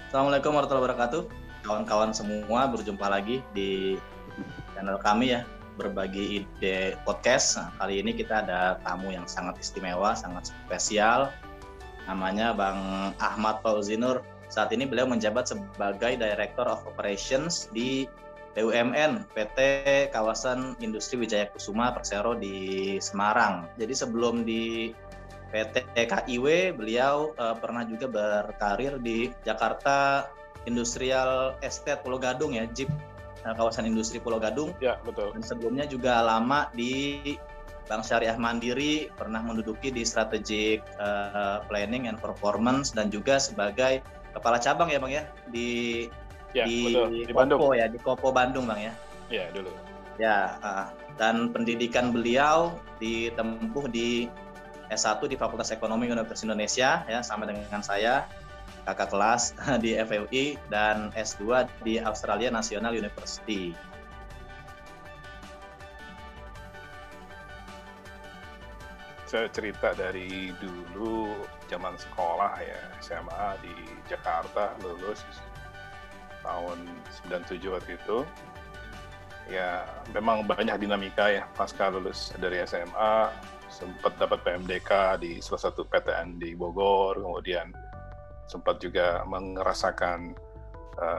Assalamualaikum warahmatullahi wabarakatuh. Kawan-kawan semua, berjumpa lagi di channel kami ya, Berbagi Ide Podcast. Nah, kali ini kita ada tamu yang sangat istimewa, sangat spesial. Namanya Bang Ahmad Fauzinur. Saat ini beliau menjabat sebagai Director of Operations di BUMN PT Kawasan Industri Wijaya Kusuma Persero di Semarang. Jadi sebelum di PT KIW, beliau pernah juga berkarir di Jakarta Industrial Estate Pulau Gadung ya, JIP, kawasan industri Pulau Gadung. Ya, betul. Dan sebelumnya juga lama di Bank Syariah Mandiri, pernah menduduki di Strategic Planning and Performance, dan juga sebagai kepala cabang ya Bang ya, di Bandung. Kopo ya, di Kopo Bandung Bang ya. Ya, dulu. Ya, dan pendidikan beliau ditempuh di S1 di Fakultas Ekonomi Universitas Indonesia ya, sama dengan saya, kakak kelas di FUI, dan S2 di Australia National University. Saya cerita dari dulu zaman sekolah ya, SMA di Jakarta, lulus tahun 97 waktu itu. Ya, memang banyak dinamika ya pasca lulus dari SMA. Sempat dapat PMDK di salah satu PTN di Bogor, kemudian sempat juga merasakan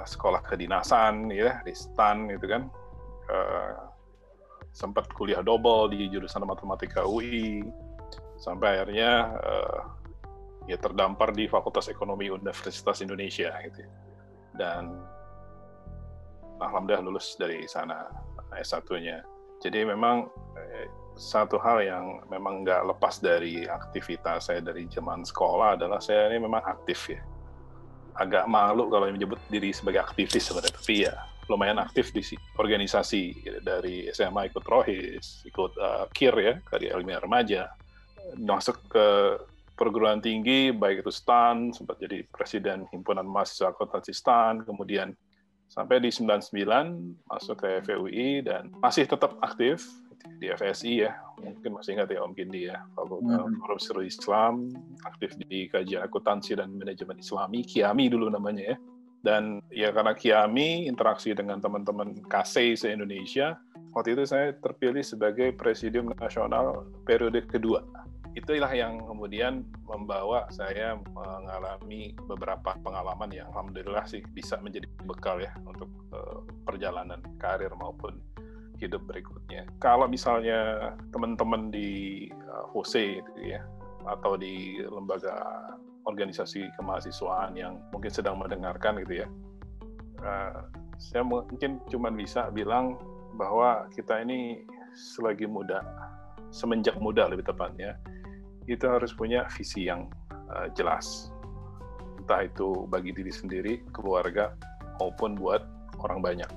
sekolah kedinasan ya di STAN gitu kan, sempat kuliah double di jurusan matematika UI, sampai akhirnya ya terdampar di Fakultas Ekonomi Universitas Indonesia gitu, dan alhamdulillah lulus dari sana S1-nya. Jadi memang satu hal yang memang nggak lepas dari aktivitas saya dari zaman sekolah adalah saya ini memang aktif ya. Agak malu kalau menyebut diri sebagai aktivis sebenarnya, tapi ya lumayan aktif di organisasi. Dari SMA ikut Rohis, ikut KIR ya, Karya Ilmiah Remaja, masuk ke perguruan tinggi, baik itu STAN, sempat jadi Presiden Himpunan Mahasiswa Akuntansi STAN, kemudian sampai di 99 masuk ke FUI dan masih tetap aktif di FSI ya, mungkin masih ingat ya Om Gindi ya, Forum Seru Islam, aktif di kajian akuntansi dan manajemen Islami, KIAMI dulu namanya ya. Dan ya karena KIAMI interaksi dengan teman-teman KASEI se-Indonesia, waktu itu saya terpilih sebagai Presidium Nasional periode kedua. Itulah yang kemudian membawa saya mengalami beberapa pengalaman yang alhamdulillah sih bisa menjadi bekal ya untuk perjalanan karir maupun hidup berikutnya. Kalau misalnya teman-teman di HOSE gitu ya, atau di lembaga organisasi kemahasiswaan yang mungkin sedang mendengarkan gitu ya, saya mungkin cuma bisa bilang bahwa kita ini selagi muda, semenjak muda lebih tepatnya, itu harus punya visi yang jelas. Entah itu bagi diri sendiri, keluarga, maupun buat orang banyak.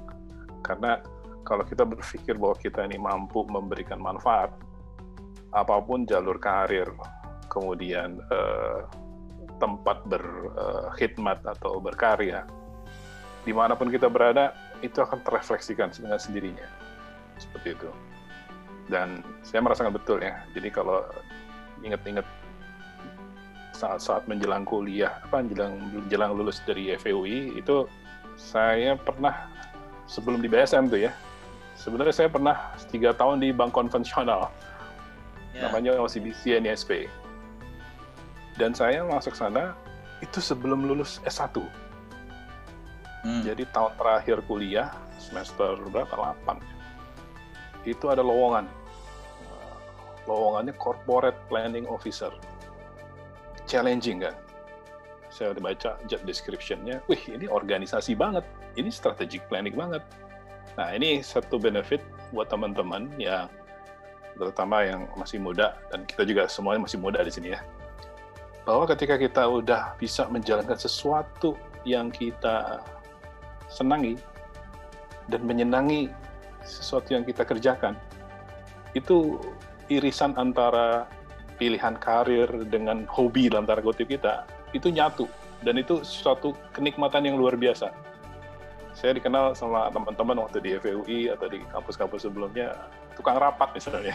Karena kalau kita berpikir bahwa kita ini mampu memberikan manfaat, apapun jalur karir, kemudian tempat berkhidmat atau berkarya, dimanapun kita berada, itu akan terrefleksikan dengan sendirinya. Seperti itu. Dan saya merasakan betul ya, jadi kalau ingat-ingat saat-saat menjelang kuliah, menjelang lulus dari FUI, itu saya pernah, sebelum di BSM tuh ya, sebenarnya saya pernah 3 tahun di bank konvensional, namanya OCBC NISP. Dan saya masuk sana itu sebelum lulus S1. Jadi tahun terakhir kuliah, semester berapa? 8. Itu ada lowongan. Lowongannya Corporate Planning Officer. Challenging kan? Saya udah baca job description-nya, wih ini organisasi banget, ini strategic planning banget. Nah ini satu benefit buat teman-teman yang terutama yang masih muda, dan kita juga semuanya masih muda di sini ya, bahwa ketika kita udah bisa menjalankan sesuatu yang kita senangi dan menyenangi sesuatu yang kita kerjakan, itu irisan antara pilihan karir dengan hobi dalam tanda kutip kita, itu nyatu, dan itu suatu kenikmatan yang luar biasa. Saya dikenal sama teman-teman waktu di FUI atau di kampus-kampus sebelumnya, tukang rapat misalnya.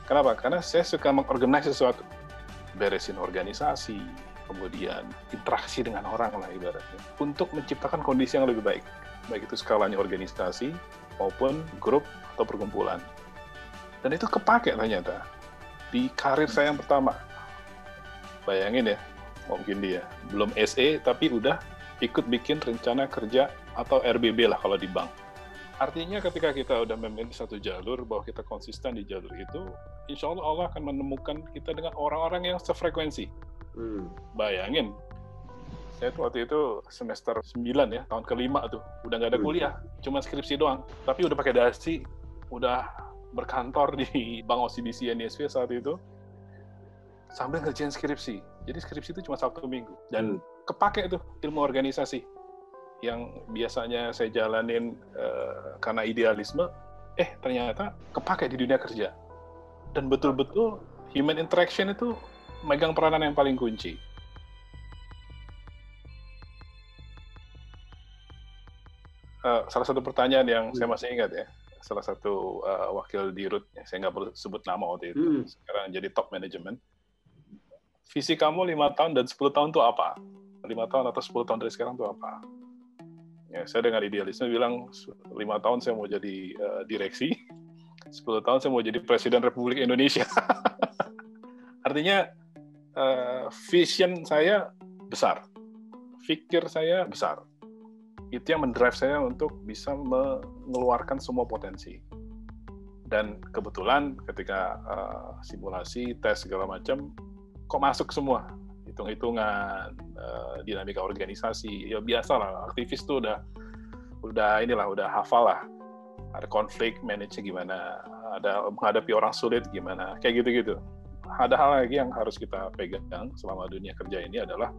Kenapa? Karena saya suka mengorganize sesuatu. Beresin organisasi, kemudian interaksi dengan orang lah ibaratnya, untuk menciptakan kondisi yang lebih baik itu skalanya organisasi maupun grup atau perkumpulan. Dan itu kepake ternyata di karir saya yang pertama. Bayangin ya, mungkin dia belum SE tapi udah ikut bikin rencana kerja atau RBB lah kalau di bank. Artinya ketika kita udah memilih satu jalur, bahwa kita konsisten di jalur itu, insya Allah Allah akan menemukan kita dengan orang-orang yang sefrekuensi. Bayangin, saya tuh waktu itu semester 9 ya, tahun ke-5 tuh, udah nggak ada kuliah, cuma skripsi doang. Tapi udah pakai dasi, udah berkantor di Bank OCBC NISV saat itu, sambil ngerjain skripsi. Jadi skripsi itu cuma Sabtu Minggu. Dan kepake tuh ilmu organisasi yang biasanya saya jalanin karena idealisme, ternyata kepake di dunia kerja. Dan betul-betul human interaction itu megang peranan yang paling kunci. Salah satu pertanyaan yang saya masih ingat ya, salah satu wakil dirut, saya nggak perlu sebut nama waktu itu, sekarang jadi top management. Visi kamu 5 tahun dan 10 tahun itu apa? 5 tahun atau 10 tahun dari sekarang itu apa? Ya, saya dengan idealisme bilang 5 tahun saya mau jadi direksi, 10 tahun saya mau jadi Presiden Republik Indonesia. Artinya vision saya besar, pikir saya besar. Itu yang mendrive saya untuk bisa mengeluarkan semua potensi. Dan kebetulan ketika simulasi, tes segala macam, kok masuk semua. Hitung-hitungan, dinamika organisasi, ya biasa lah, aktivis tuh udah hafal lah. Ada konflik, manage-nya gimana, ada menghadapi orang sulit gimana, kayak gitu-gitu. Ada hal lagi yang harus kita pegang selama dunia kerja ini adalah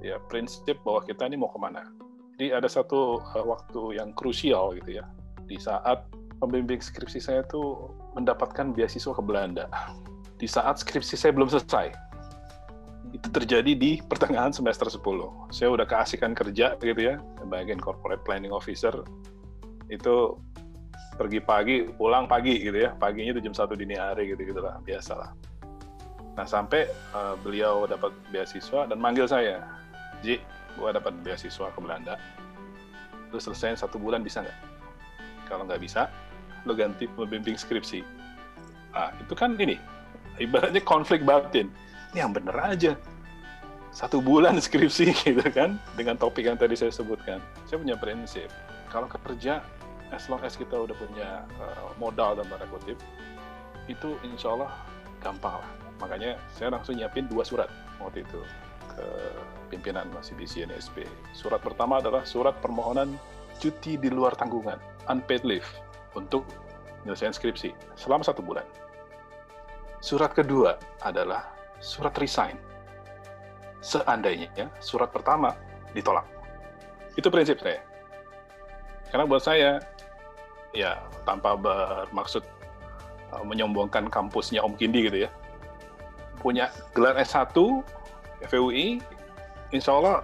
ya prinsip bahwa kita ini mau kemana. Jadi ada satu waktu yang krusial gitu ya, di saat pembimbing skripsi saya tuh mendapatkan beasiswa ke Belanda. Di saat skripsi saya belum selesai. Itu terjadi di pertengahan semester 10. Saya udah keasikan kerja gitu ya, bagian corporate planning officer. Itu pergi pagi, pulang pagi gitu ya. Paginya itu jam 1 dini hari gitu-gitu lah, biasalah. Nah, sampai beliau dapat beasiswa dan manggil saya, Ji, gue dapat beasiswa ke Belanda. Lu selesaiin 1 bulan bisa nggak? Kalau nggak bisa, lu ganti pembimbing skripsi. Nah, itu kan ini, ibaratnya konflik batin. Ini yang bener aja. 1 bulan skripsi gitu kan, dengan topik yang tadi saya sebutkan. Saya punya prinsip, kalau kerja, as long as kita udah punya modal dan tanda kutip, itu insya Allah gampang lah. Makanya saya langsung nyiapin 2 surat waktu itu ke pimpinan OCBC NISP. Surat pertama adalah surat permohonan cuti di luar tanggungan, unpaid leave, untuk menyelesaikan skripsi selama 1 bulan. Surat kedua adalah surat resign. Seandainya surat pertama ditolak. Itu prinsip saya. Karena buat saya, ya tanpa bermaksud menyombongkan kampusnya Om Kindi gitu ya, punya gelar S1, FUI, insya Allah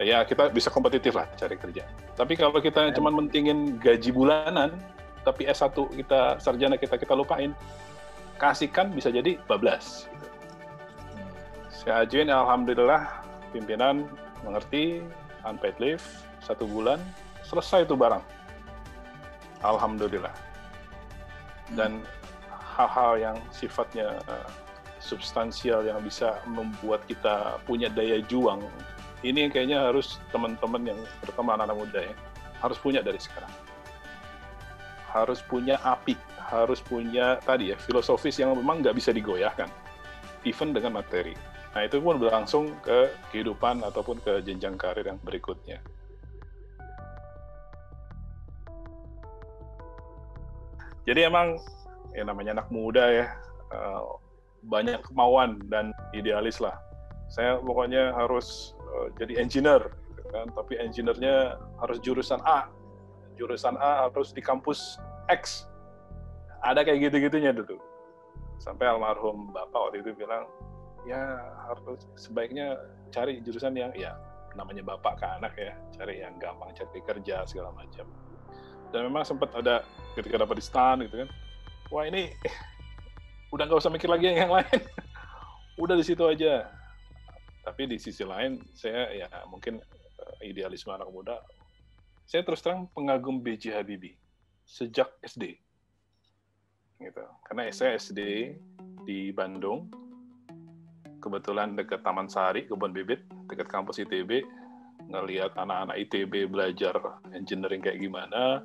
ya kita bisa kompetitif lah cari kerja. Tapi kalau kita cuma mentingin gaji bulanan, tapi S1 kita, sarjana kita lupain, kasihkan bisa jadi bablas. Gitu. Saya ajuin, alhamdulillah pimpinan mengerti, unpaid leave 1 bulan, selesai itu barang. Alhamdulillah. Dan hal-hal yang sifatnya substansial yang bisa membuat kita punya daya juang, ini kayaknya harus teman-teman yang terutama anak-anak muda ya, harus punya dari sekarang. Harus punya api, harus punya tadi ya, filosofis yang memang nggak bisa digoyahkan, even dengan materi. Nah, itu pun berlangsung ke kehidupan ataupun ke jenjang karir yang berikutnya. Jadi emang ya namanya anak muda ya, banyak kemauan dan idealis lah. Saya pokoknya harus jadi engineer, gitu kan? Tapi engineer-nya harus jurusan A. Jurusan A harus di kampus X. Ada kayak gitu-gitunya dulu. Sampai almarhum Bapak waktu itu bilang, ya harus sebaiknya cari jurusan yang ya namanya bapak ke anak ya, cari yang gampang cari kerja segala macam. Dan memang sempat ada ketika dapat di STAN gitu kan, wah ini udah nggak usah mikir lagi yang lain, udah di situ aja. Tapi di sisi lain, saya ya mungkin idealisme anak muda, saya terus terang pengagum B.J. Habibie sejak SD. Gitu. Karena saya SD di Bandung, kebetulan dekat Taman Sari, Kebun Bibit, dekat kampus ITB, ngelihat anak-anak ITB belajar engineering kayak gimana.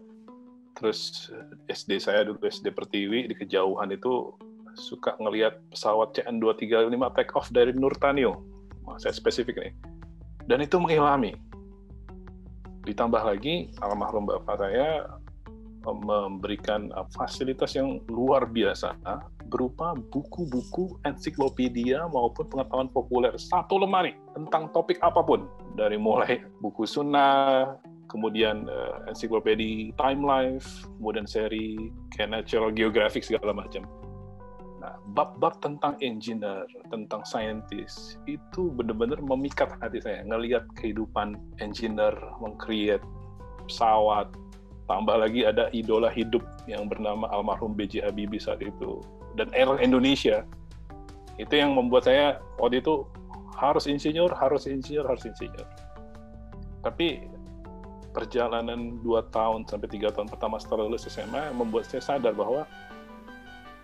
Terus SD saya dulu SD Pertiwi, di kejauhan itu suka ngelihat pesawat CN235 take off dari Nurtanio. Saya spesifik nih. Dan itu mengilhami. Ditambah lagi, almarhum bapak saya memberikan fasilitas yang luar biasa berupa buku-buku ensiklopedia maupun pengetahuan populer. Satu lemari tentang topik apapun. Dari mulai buku sunnah, kemudian ensiklopedia Time Life, kemudian seri kayak Natural Geographic segala macam. Nah, bab-bab tentang engineer, tentang scientist, itu benar-benar memikat hati saya. Ngelihat kehidupan engineer, meng-create pesawat, tambah lagi ada idola hidup yang bernama almarhum B.J. Habibie saat itu. Dan Air Indonesia, itu yang membuat saya waktu itu harus insinyur. Tapi perjalanan 2 tahun sampai 3 tahun pertama setelah lulus SMA membuat saya sadar bahwa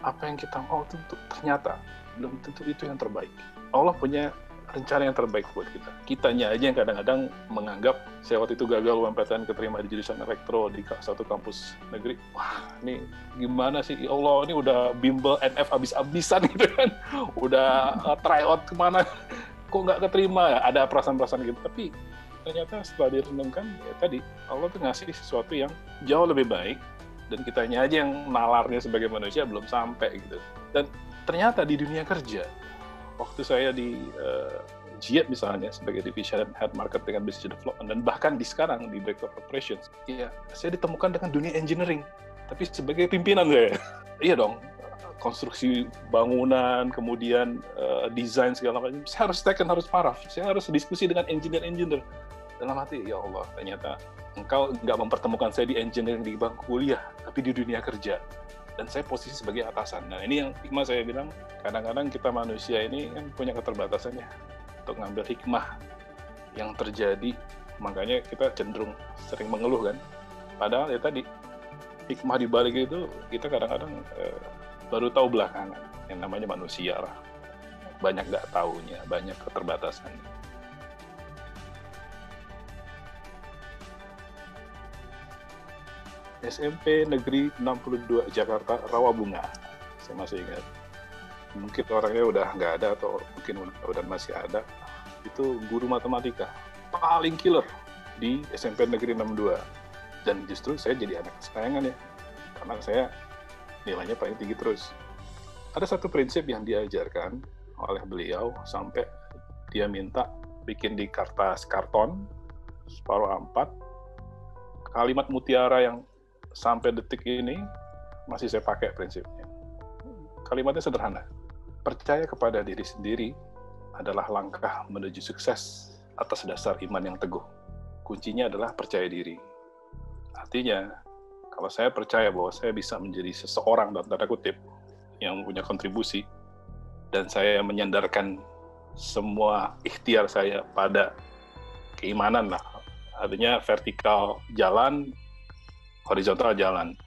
apa yang kita mau tentu ternyata belum tentu itu yang terbaik. Allah punya rencana yang terbaik buat kita. Kitanya aja yang kadang-kadang menganggap saya waktu itu gagal UMPTN keterima di jurusan elektro di satu kampus negeri. Wah, ini gimana sih? Ya Allah, ini udah bimbel NF abis-abisan gitu kan. Udah try out kemana. Kok nggak keterima ya? Ada perasaan-perasaan gitu. Tapi ternyata setelah direnungkan, ya tadi Allah tuh ngasih sesuatu yang jauh lebih baik. Dan kitanya aja yang nalarnya sebagai manusia belum sampai gitu. Dan ternyata di dunia kerja, waktu saya di GIAT misalnya sebagai Division Head Marketing and Business Development, dan bahkan di sekarang di Director Operations, ya saya ditemukan dengan dunia engineering, tapi sebagai pimpinan saya. Iya dong, konstruksi bangunan, kemudian desain segala macam, saya harus tekan, harus paraf, saya harus diskusi dengan engineer. Dalam hati, ya Allah, ternyata engkau nggak mempertemukan saya di engineering di bangku kuliah, tapi di dunia kerja. Dan saya posisi sebagai atasan. Nah, ini yang hikmah saya bilang, kadang-kadang kita manusia ini kan punya keterbatasannya untuk ngambil hikmah yang terjadi. Makanya kita cenderung sering mengeluh kan. Padahal ya tadi, hikmah di balik itu kita kadang-kadang baru tahu belakangan. Yang namanya manusia lah. Banyak nggak taunya, banyak keterbatasannya. SMP Negeri 62 Jakarta Rawabunga, saya masih ingat. Mungkin orangnya udah nggak ada atau mungkin udah masih ada. Itu guru matematika paling killer di SMP Negeri 62. Dan justru saya jadi anak kesayangan ya, karena saya nilainya paling tinggi terus. Ada satu prinsip yang diajarkan oleh beliau sampai dia minta bikin di kertas karton separuh A4 kalimat mutiara yang sampai detik ini masih saya pakai prinsipnya. Kalimatnya sederhana. Percaya kepada diri sendiri adalah langkah menuju sukses atas dasar iman yang teguh. Kuncinya adalah percaya diri. Artinya, kalau saya percaya bahwa saya bisa menjadi seseorang dalam tanda kutip yang punya kontribusi, dan saya menyandarkan semua ikhtiar saya pada keimanan lah. Artinya vertikal jalan, horizontal jalan.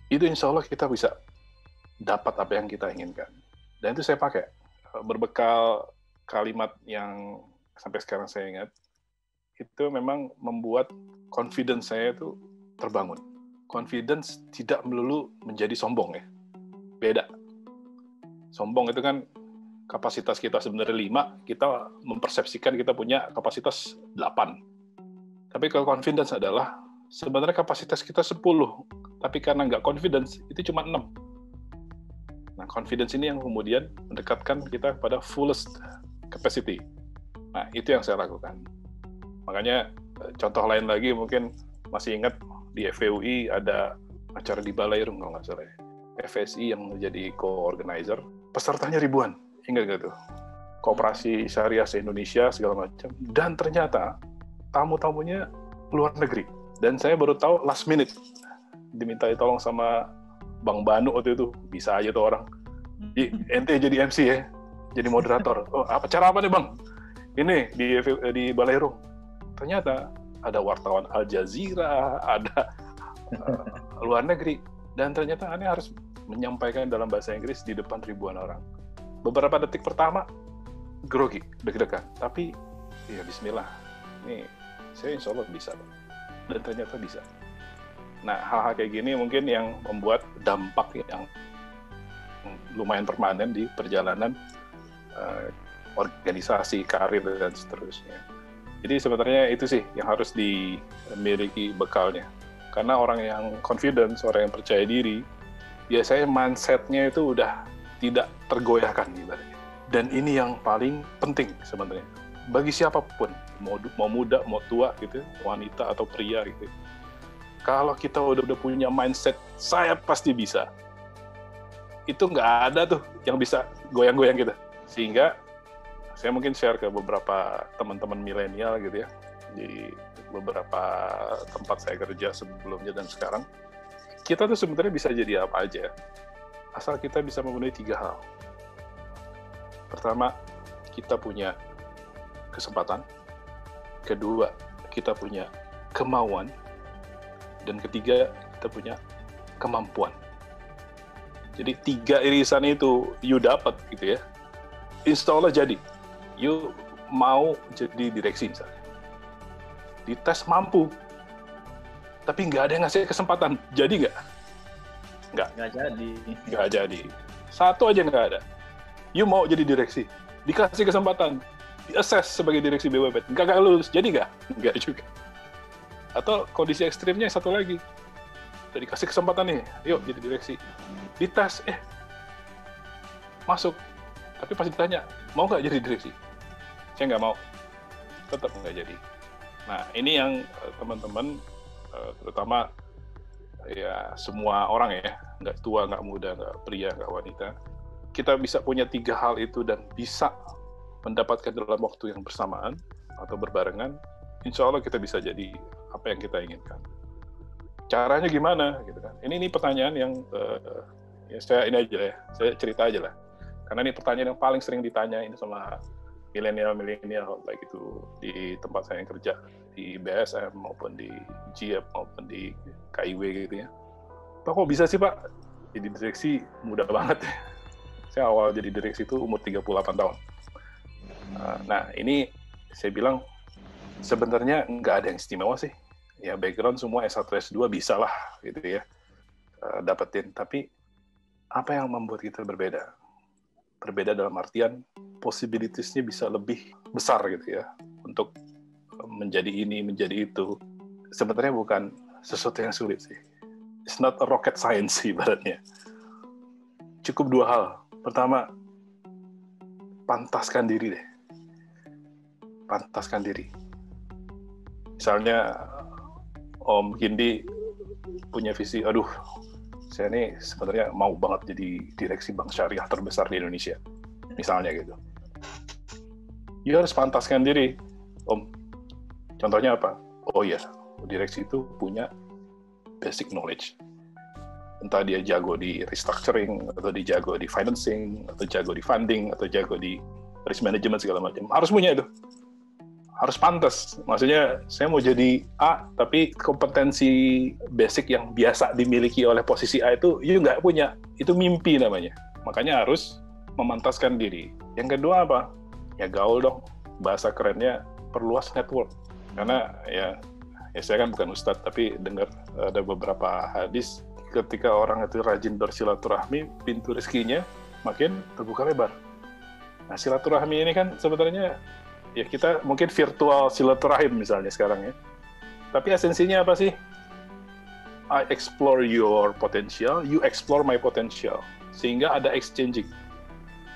Itu insya Allah kita bisa dapat apa yang kita inginkan. Dan itu saya pakai. Berbekal kalimat yang sampai sekarang saya ingat, itu memang membuat confidence saya itu terbangun. Confidence tidak melulu menjadi sombong ya. Beda. Sombong itu kan kapasitas kita sebenarnya 5, kita mempersepsikan kita punya kapasitas 8. Tapi kalau confidence adalah sebenarnya kapasitas kita 10, tapi karena nggak confidence, itu cuma 6. Nah, confidence ini yang kemudian mendekatkan kita pada fullest capacity. Nah, itu yang saya lakukan. Makanya, contoh lain lagi mungkin masih ingat di FVUI ada acara di Balairung, kalau nggak salah ya. FSI yang menjadi co-organizer, pesertanya ribuan, ingat nggak tuh? Koperasi Syariah se-Indonesia, segala macam. Dan ternyata, tamu-tamunya luar negeri. Dan saya baru tahu last minute diminta tolong sama Bang Banu waktu itu, bisa aja tuh orang. Ente jadi MC ya. jadi moderator. Oh, acara apa nih Bang? Ini di Balairung. Ternyata ada wartawan Al Jazeera, ada luar negeri, dan ternyata Anda harus menyampaikan dalam bahasa Inggris di depan ribuan orang. Beberapa detik pertama grogi, deg-degan, tapi ya Bismillah, ini saya insya Allah bisa, dan ternyata bisa. Nah, hal-hal kayak gini mungkin yang membuat dampak yang lumayan permanen di perjalanan organisasi, karir, dan seterusnya. Jadi sebenarnya itu sih yang harus dimiliki bekalnya. Karena orang yang confidence, orang yang percaya diri, biasanya mindset-nya itu udah tidak tergoyahkan ibaratnya. Dan ini yang paling penting sebenarnya. Bagi siapapun, mau muda, mau tua gitu, wanita atau pria gitu. Kalau kita udah punya mindset, saya pasti bisa. Itu nggak ada tuh yang bisa goyang-goyang kita. Sehingga saya mungkin share ke beberapa teman-teman milenial gitu ya, di beberapa tempat saya kerja sebelumnya dan sekarang, kita tuh sebenarnya bisa jadi apa aja, asal kita bisa memenuhi 3 hal. Pertama, kita punya kesempatan. Kedua, kita punya kemauan. Dan ketiga, kita punya kemampuan. Jadi 3 irisan itu you dapat gitu ya. Insya Allah jadi. You mau jadi direksi misalnya. Dites mampu. Tapi nggak ada yang ngasih kesempatan. Jadi nggak? Nggak jadi. Nggak jadi. Satu aja nggak ada. You mau jadi direksi. Dikasih kesempatan. Di-assess sebagai direksi BUMN. Nggak lulus. Jadi nggak? Nggak juga. Atau kondisi ekstrimnya satu lagi. Udah dikasih kesempatan nih. Yuk jadi direksi. Dites. Masuk. Tapi pasti ditanya, mau nggak jadi direksi? Saya nggak mau. Tetap nggak jadi. Nah, ini yang teman-teman, terutama ya semua orang ya, nggak tua, nggak muda, nggak pria, nggak wanita, kita bisa punya 3 hal itu dan bisa mendapatkan dalam waktu yang bersamaan atau berbarengan, insya Allah kita bisa jadi apa yang kita inginkan. Caranya gimana? Gitu kan? Ini pertanyaan yang ya saya ini aja ya, saya cerita aja lah. Karena ini pertanyaan yang paling sering ditanya ini sama milenial, baik itu di tempat saya yang kerja, di BSM, maupun di GIEP, maupun di KIW gitu ya. Pak, kok bisa sih Pak? Jadi direksi mudah banget ya. Saya awal jadi direksi itu umur 38 tahun. Nah, ini saya bilang, sebenarnya nggak ada yang istimewa sih. Ya, background semua S1, S2 bisa lah, gitu ya, dapetin. Tapi, apa yang membuat kita berbeda? Berbeda dalam artian possibilities-nya bisa lebih besar gitu ya untuk menjadi ini, menjadi itu. Sebenarnya bukan sesuatu yang sulit sih. It's not a rocket science ibaratnya. Cukup 2 hal. Pertama, pantaskan diri deh. Pantaskan diri. Misalnya Om Gindi punya visi, aduh, saya ini sebenarnya mau banget jadi direksi bank syariah terbesar di Indonesia. Misalnya gitu. You harus pantaskan diri, Om. Contohnya apa? Oh iya, direksi itu punya basic knowledge. Entah dia jago di restructuring, atau dia jago di financing, atau jago di funding, atau jago di risk management segala macam. Harus punya itu. Harus pantas. Maksudnya, saya mau jadi A, tapi kompetensi basic yang biasa dimiliki oleh posisi A itu, you nggak punya. Itu mimpi namanya. Makanya harus memantaskan diri. Yang kedua apa? Ya gaul dong. Bahasa kerennya, perluas network. Karena ya saya kan bukan ustadz, tapi dengar ada beberapa hadis, ketika orang itu rajin bersilaturahmi, pintu rezekinya makin terbuka lebar. Nah, silaturahmi ini kan sebenarnya ya kita mungkin virtual silaturahim misalnya sekarang ya. Tapi esensinya apa sih? I explore your potential, you explore my potential. Sehingga ada exchanging.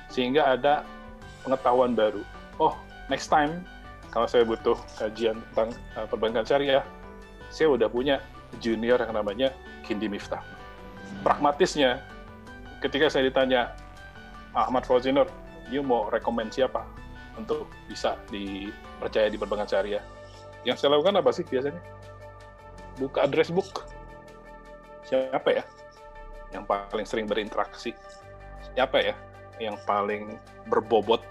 Sehingga ada pengetahuan baru. Oh, next time kalau saya butuh kajian tentang perbankan syariah, saya udah punya junior yang namanya Gindi Miftah. Pragmatisnya, ketika saya ditanya, Ahmad Fauzi Nur, you mau rekomend siapa untuk bisa dipercaya di perbankan syariah? Yang saya lakukan apa sih biasanya? Buka address book. Siapa ya yang paling sering berinteraksi? Siapa ya yang paling berbobot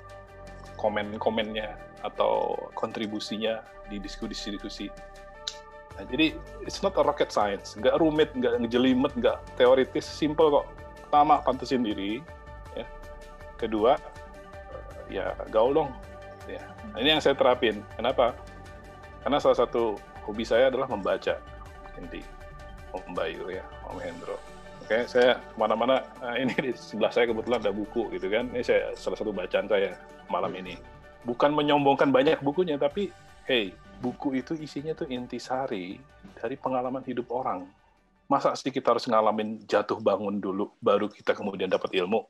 komen-komennya atau kontribusinya di diskusi-diskusi. Nah, jadi it's not a rocket science, nggak rumit, nggak ngejelimet, nggak teoritis, simple kok. Pertama, pantesin diri, ya. Kedua, ya gaul dong. Ya. Nah, ini yang saya terapin. Kenapa? Karena salah satu hobi saya adalah membaca. Inti, Om Bayu ya, Om Hendro. Oke, saya kemana-mana. Nah, ini di sebelah saya kebetulan ada buku gitu kan. Ini saya salah satu bacaan saya malam ini. Bukan menyombongkan banyak bukunya, tapi hey, buku itu isinya tuh intisari dari pengalaman hidup orang. Masa sih kita harus ngalamin jatuh bangun dulu, baru kita kemudian dapat ilmu?